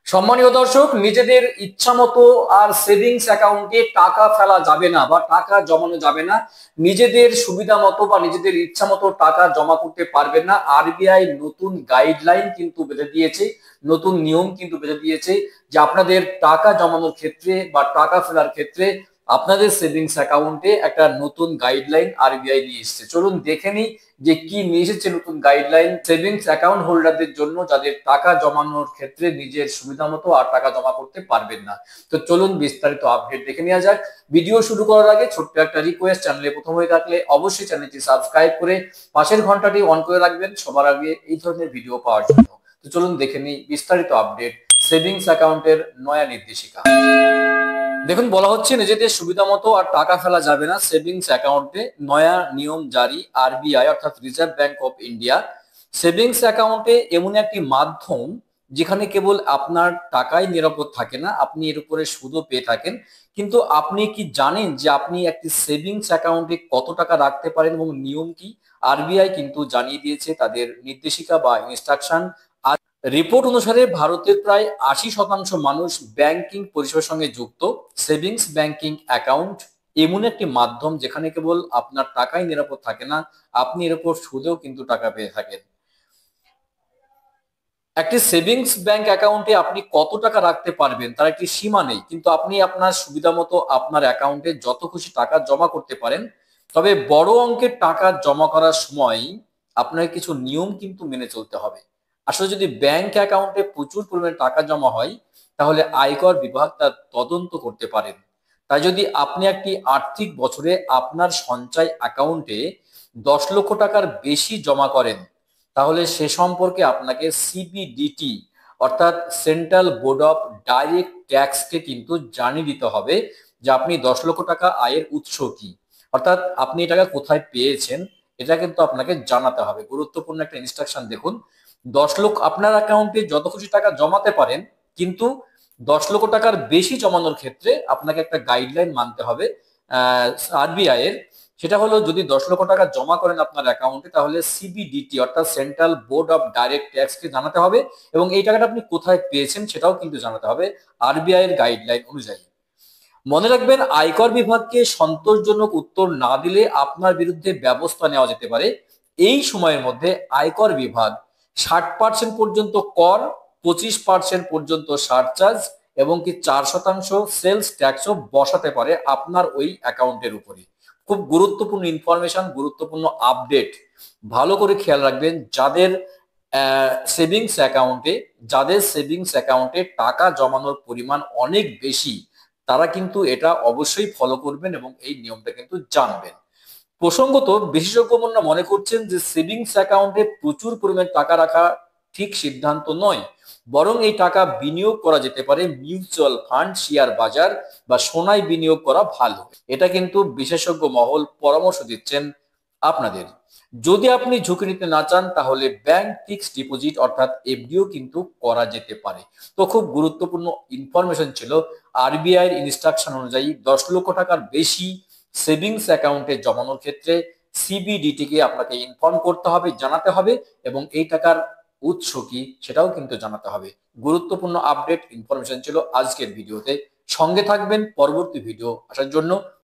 সম্মানীয় দর্শক, নিজেদের ইচ্ছামতো আর সেভিংস অ্যাকাউন্টে টাকা ফেলা যাবে না বা টাকা জমানো যাবে না। নিজেদের সুবিধা মতো বা নিজেদের ইচ্ছা মতো টাকা জমা করতে পারবেন না। আরবিআই নতুন গাইডলাইন কিন্তু বেঁধে দিয়েছে, নতুন নিয়ম কিন্তু বেঁধে দিয়েছে যে আপনাদের টাকা জমানোর ক্ষেত্রে বা টাকা ফেলার ক্ষেত্রে আপনাদের সেভিংস অ্যাকাউন্টে একটা নতুন গাইডলাইন আরবিআই নিয়ে এসেছে। চলুন দেখে নিই যে কি নিয়ে এসেছে নতুন গাইডলাইন সেভিংস অ্যাকাউন্ট হোল্ডারদের জন্য, যাদের টাকা জমানোর ক্ষেত্রে নিজের সুবিধা মতো আর টাকা জমা করতে পারবেন না। তো চলুন বিস্তারিত আপডেট দেখে নেওয়া যাক। ভিডিও শুরু করার আগে ছোট্ট একটা রিকোয়েস্ট, চ্যানেলে প্রথম হয়ে থাকলে অবশ্যই চ্যানেলটি সাবস্ক্রাইব করে পাশের ঘন্টাটি অন করে রাখবেন সবার আগে এই ধরনের ভিডিও পাওয়ার জন্য। তো চলুন দেখে নিই বিস্তারিত আপডেট সেভিংস অ্যাকাউন্টের নয়া নির্দেশিকা। দেখুন, বলা হচ্ছে নিজেদের সুবিধা মতো আর টাকা ফেলা যাবে না। সেভিংস অ্যাকাউন্টে নয়া নিয়ম জারি আরবিআই অর্থাৎ reserve bank of India. Savings অ্যাকাউন্টে এমন একটি মাধ্যম যেখানে কেবল আপনার টাকাই নিরাপদ থাকে না, আপনি এর উপরে সুদও পেয়ে থাকেন। কিন্তু আপনি কি জানেন যে আপনি একটি সেভিংস অ্যাকাউন্টে কত টাকা রাখতে পারেন এবং নিয়ম কি? আরবিআই কিন্তু জানিয়ে দিয়েছে তাদের নির্দেশিকা বা ইনস্ট্রাকশন। রিপোর্ট অনুসারে ভারতের প্রায় ৮০% মানুষ ব্যাংকিং পরিষেবার সঙ্গে যুক্ত। সেভিংস ব্যাংকিং অ্যাকাউন্ট এমন একটি মাধ্যম যেখানে কেবল আপনার টাকাই নিরাপদ থাকে না, আপনি এর উপর সুদেও কিন্তু টাকা পেয়ে থাকেন। একটি সেভিংস ব্যাংক অ্যাকাউন্টে আপনি কত টাকা রাখতে পারবেন তার একটি সীমা নেই, কিন্তু আপনি আপনার সুবিধা মতো আপনার অ্যাকাউন্টে যত খুশি টাকা জমা করতে পারেন। তবে বড় অঙ্কের টাকা জমা করার সময় আপনাকে কিছু নিয়ম কিন্তু মেনে চলতে হবে। আসলে যদি ব্যাংক অ্যাকাউন্টে প্রচুর পরিমাণে টাকা জমা হয় তাহলে আয়কর বিভাগ তার তদন্ত করতে পারেন। তাই যদি আপনি একটি আর্থিক বছরে আপনার সঞ্চয় অ্যাকাউন্টে 10 লক্ষ টাকার বেশি জমা করেন তাহলে সে সম্পর্কে আপনাকে সিবিডিটি অর্থাৎ সেন্ট্রাল বোর্ড অফ ডাইরেক্ট ট্যাক্সকে কিন্তু জানিয়ে দিতে হবে যে আপনি 10 লক্ষ টাকা আয়ের উৎস কি, অর্থাৎ আপনি এই টাকা কোথায় পেয়েছেন, এটা কিন্তু আপনাকে জানাতে হবে। গুরুত্বপূর্ণ একটা ইনস্ট্রাকশন দেখুন, 10 লক্ষ আপনার অ্যাকাউন্টে যত খুশি টাকা জমাতে পারেন, কিন্তু 10 লক্ষ টাকার বেশি জমানোর ক্ষেত্রে আপনাকে একটা গাইডলাইন মানতে হবে আরবিআই এর। সেটা হলো, যদি 10 লক্ষ টাকা জমা করেন আপনার অ্যাকাউন্টে তাহলে সিবিডিটি অর্থাৎ central board of direct tax কে জানাতে হবে এবং এই টাকাটা আপনি কোথায় পেয়েছেন সেটাও কিন্তু জানাতে হবে আরবিআই এর গাইডলাইন অনুযায়ী। মনে রাখবেন, আয়কর বিভাগকে সন্তোষজনক উত্তর না দিলে আপনার বিরুদ্ধে ব্যবস্থা নেওয়া যেতে পারে। এই সময়ের মধ্যে আয়কর বিভাগ 60% পর্যন্ত কর, 25% পর্যন্ত সারচার্জ এবং কি 4% সেলস ট্যাক্সও বসাতে পারে আপনার ওই অ্যাকাউন্টের উপরে। খুব গুরুত্বপূর্ণ ইনফরমেশন, গুরুত্বপূর্ণ আপডেট। ভালো করে খেয়াল রাখবেন, যাদের সেভিংস অ্যাকাউন্টে টাকা জমানোর পরিমাণ অনেক বেশি তারা কিন্তু এটা অবশ্যই ফলো করবেন এবং এই নিয়মটা কিন্তু জানবেন। প্রসঙ্গত, বিশেষজ্ঞরা মনে করছেন যে সেভিংস অ্যাকাউন্টে প্রচুর পরিমাণ টাকা রাখা ঠিক সিদ্ধান্ত নয়, বরং এই টাকা বিনিয়োগ করা যেতে পারে মিউচুয়াল ফান্ড, শেয়ার বাজার বা সোনায় বিনিয়োগ করা ভালো। এটা কিন্তু বিশেষজ্ঞ মহল পরামর্শ দিচ্ছেন আপনাদের। যদি আপনি ঝুঁকি নিতে না চান তাহলে ব্যাংক ফিক্সড ডিপোজিট অর্থাৎ এফডিও কিন্তু করা যেতে পারে। তো খুব গুরুত্বপূর্ণ ইনফরমেশন ছিল। আরবিআই এর ইনস্ট্রাকশন অনুযায়ী 10 লক্ষ টাকার বেশি সেভিংস অ্যাকাউন্টে জমানোর ক্ষেত্রে সিবিডিটি কে আপনাকে ইনফর্ম করতে হবে, জানাতে হবে এবং এই টাকার উৎস কি সেটাও কিন্তু জানাতে হবে। গুরুত্বপূর্ণ আপডেট ইনফরমেশন ছিল আজকের ভিডিওতে। সঙ্গে থাকবেন পরবর্তী ভিডিও আসার জন্য।